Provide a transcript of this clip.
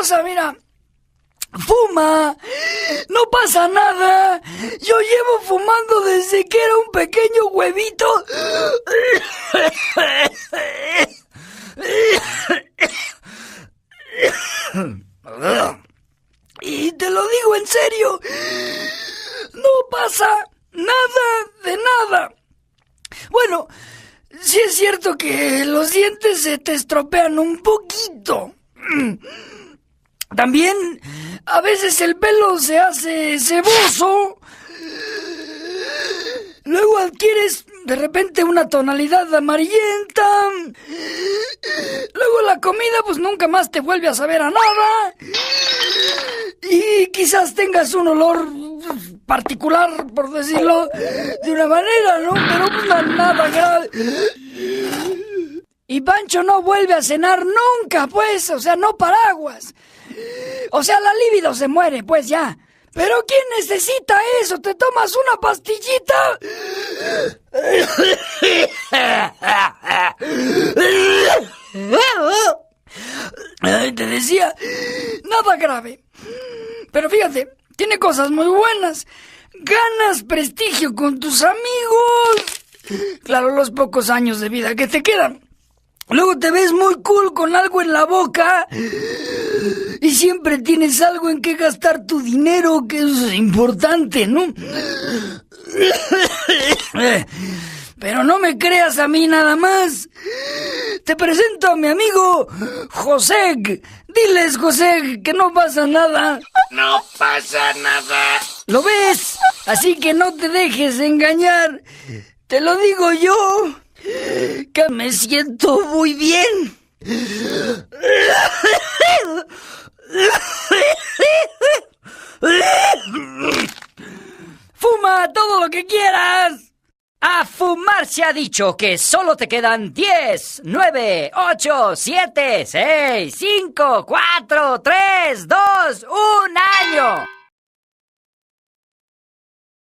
cosa, mira. Fuma, no pasa nada. Yo llevo fumando desde que era un pequeño huevito. Y te lo digo en serio, no pasa nada de nada. Bueno, sí es cierto que los dientes se te estropean un poquito. También a veces el pelo se hace ceboso. Luego adquieres de repente una tonalidad amarillenta. Luego la comida pues nunca más te vuelve a saber a nada. Y quizás tengas un olor particular, por decirlo de una manera, ¿no? Pero nada grave. Y Pancho no vuelve a cenar nunca, pues, o sea, no paraguas. O sea, la libido se muere, pues ya. Pero ¿quién necesita eso? ¿Te tomas una pastillita? Te decía, nada grave. Pero fíjate, tiene cosas muy buenas. Ganas prestigio con tus amigos. Claro, los pocos años de vida que te quedan. Luego te ves muy cool con algo en la boca. Y siempre tienes algo en que gastar tu dinero, que es importante, ¿no? Pero no me creas a mí nada más. Te presento a mi amigo José. Diles, José, que no pasa nada. No pasa nada. ¿Lo ves? Así que no te dejes engañar. Te lo digo yo, que me siento muy bien. ¡Fuma todo lo que quieras! A fumar se ha dicho que solo te quedan 10, 9, 8, 7, 6, 5, 4, 3, 2, 1 año.